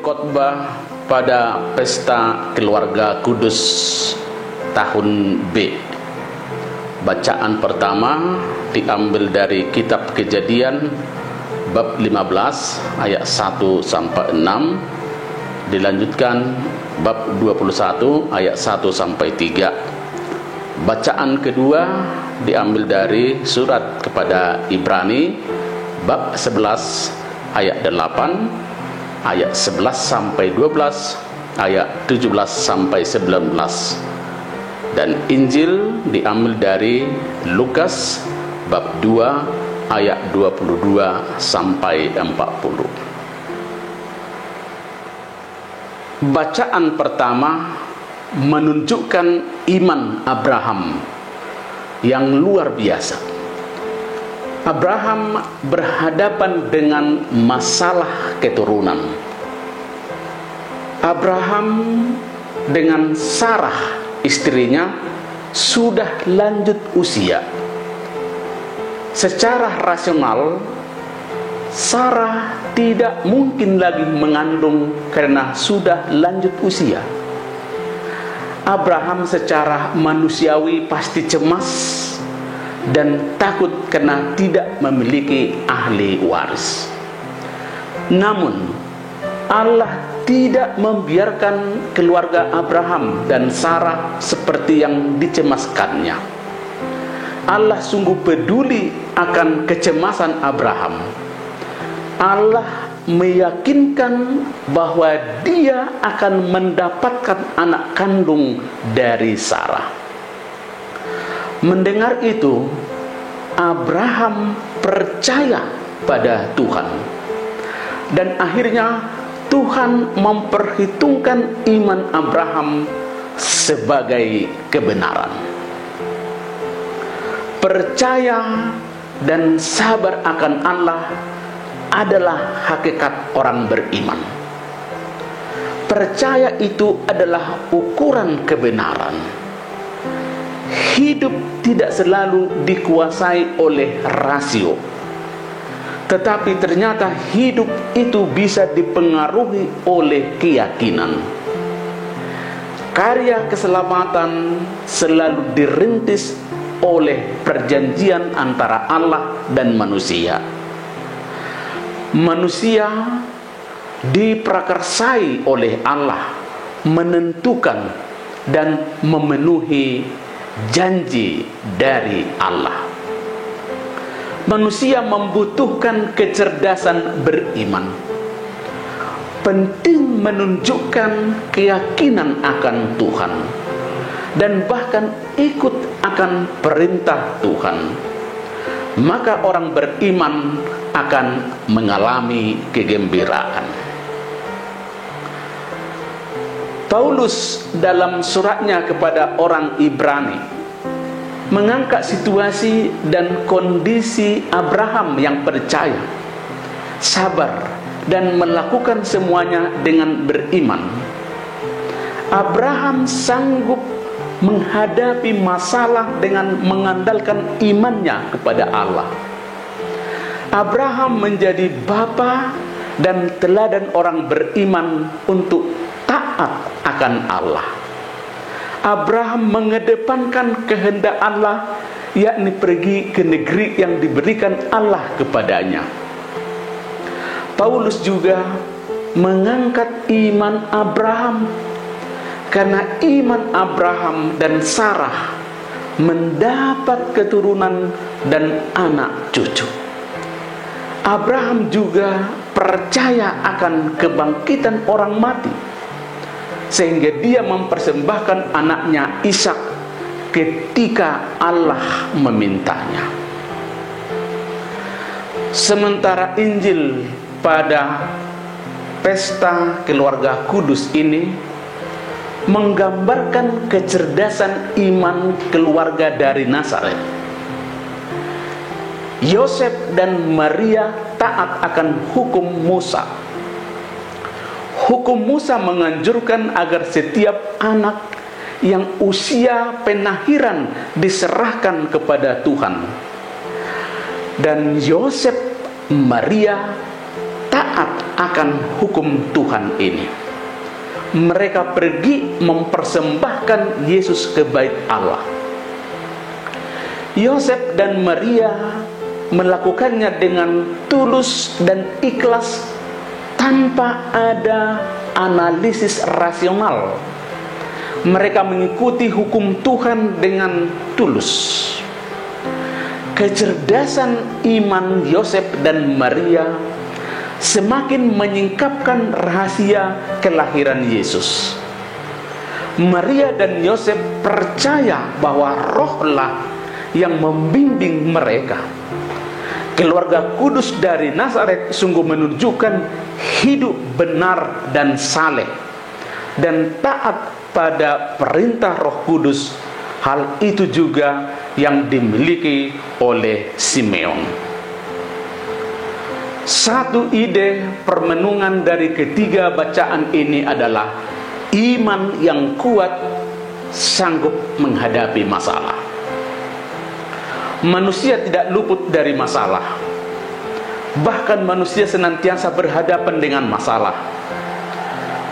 berkhotbah pada pesta keluarga kudus tahun B. Bacaan pertama diambil dari kitab Kejadian bab 15 ayat 1 sampai 6, dilanjutkan bab 21 ayat 1 sampai 3. Bacaan kedua diambil dari surat kepada Ibrani bab 11 ayat 8, ayat 11 sampai 12, ayat 17 sampai 19. Dan Injil diambil dari Lukas bab 2 ayat 22 sampai 40. Bacaan pertama menunjukkan iman Abraham yang luar biasa. Abraham berhadapan dengan masalah keturunan. Abraham dengan Sarah istrinya sudah lanjut usia. Secara rasional, Sarah tidak mungkin lagi mengandung karena sudah lanjut usia. Abraham secara manusiawi pasti cemas dan takut karena tidak memiliki ahli waris. Namun, Allah tidak membiarkan keluarga Abraham dan Sarah seperti yang dicemaskannya. Allah sungguh peduli akan kecemasan Abraham. Allah meyakinkan bahwa dia akan mendapatkan anak kandung dari Sarah. Mendengar itu, Abraham percaya pada Tuhan. Dan akhirnya Tuhan memperhitungkan iman Abraham sebagai kebenaran. Percaya dan sabar akan Allah adalah hakikat orang beriman. Percaya itu adalah ukuran kebenaran. Hidup tidak selalu dikuasai oleh rasio, tetapi ternyata hidup itu bisa dipengaruhi oleh keyakinan. Karya keselamatan selalu dirintis oleh perjanjian antara Allah dan manusia. Manusia diprakarsai oleh Allah menentukan dan memenuhi janji dari Allah. Manusia membutuhkan kecerdasan beriman. Penting menunjukkan keyakinan akan Tuhan dan bahkan ikut akan perintah Tuhan. Maka orang beriman akan mengalami kegembiraan. Paulus dalam suratnya kepada orang Ibrani mengangkat situasi dan kondisi Abraham yang percaya, sabar, dan melakukan semuanya dengan beriman. Abraham sanggup menghadapi masalah dengan mengandalkan imannya kepada Allah. Abraham menjadi bapa dan teladan orang beriman untuk taat akan Allah. Abraham mengedepankan kehendak Allah, yakni pergi ke negeri yang diberikan Allah kepadanya. Paulus juga mengangkat iman Abraham, karena iman Abraham dan Sarah mendapat keturunan dan anak cucu. Abraham juga percaya akan kebangkitan orang mati, sehingga dia mempersembahkan anaknya Ishak ketika Allah memintanya. Sementara Injil pada pesta keluarga kudus ini menggambarkan kecerdasan iman keluarga dari Nazaret. Yosef dan Maria taat akan hukum Musa. Hukum Musa menganjurkan agar setiap anak yang usia penahiran diserahkan kepada Tuhan. Dan Yosef, Maria taat akan hukum Tuhan ini. Mereka pergi mempersembahkan Yesus ke bait Allah. Yosef dan Maria melakukannya dengan tulus dan ikhlas tanpa ada analisis rasional. Mereka mengikuti hukum Tuhan dengan tulus. Kecerdasan iman Yosef dan Maria semakin menyingkapkan rahasia kelahiran Yesus. Maria dan Yosef percaya bahwa Rohlah yang membimbing mereka. Keluarga kudus dari Nazaret sungguh menunjukkan hidup benar dan saleh dan taat pada perintah Roh Kudus. Hal itu juga yang dimiliki oleh Simeon. Satu ide permenungan dari ketiga bacaan ini adalah iman yang kuat sanggup menghadapi masalah. Manusia tidak luput dari masalah. Bahkan manusia senantiasa berhadapan dengan masalah.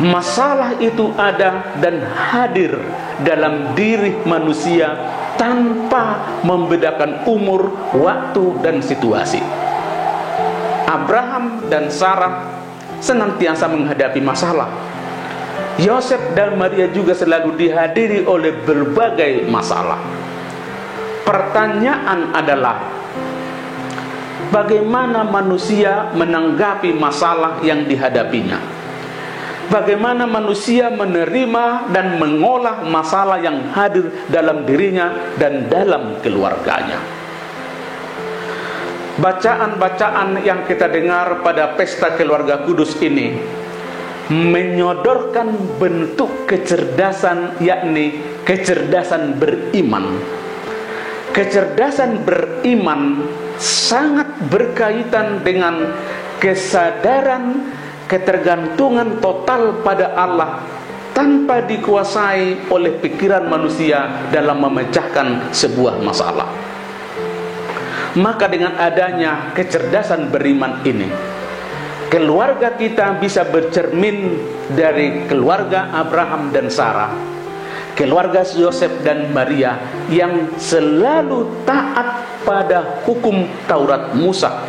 Masalah itu ada dan hadir dalam diri manusia tanpa membedakan umur, waktu, dan situasi. Abraham dan Sarah senantiasa menghadapi masalah. Yosef dan Maria juga selalu dihadiri oleh berbagai masalah. Pertanyaan adalah, bagaimana manusia menanggapi masalah yang dihadapinya? Bagaimana manusia menerima dan mengolah masalah yang hadir dalam dirinya dan dalam keluarganya? Bacaan-bacaan yang kita dengar pada pesta keluarga kudus ini menyodorkan bentuk kecerdasan, yakni kecerdasan beriman. Kecerdasan beriman sangat berkaitan dengan kesadaran ketergantungan total pada Allah tanpa dikuasai oleh pikiran manusia dalam memecahkan sebuah masalah. Maka dengan adanya kecerdasan beriman ini, keluarga kita bisa bercermin dari keluarga Abraham dan Sarah, keluarga Yosef dan Maria yang selalu taat pada hukum Taurat Musa.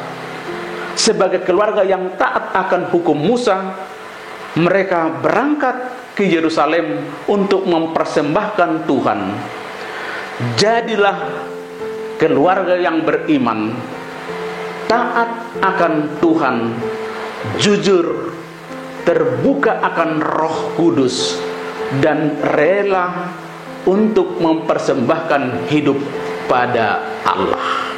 Sebagai keluarga yang taat akan hukum Musa, mereka berangkat ke Yerusalem untuk mempersembahkan Tuhan. Jadilah keluarga yang beriman, taat akan Tuhan, jujur, terbuka akan Roh Kudus, dan rela untuk mempersembahkan hidup pada Allah.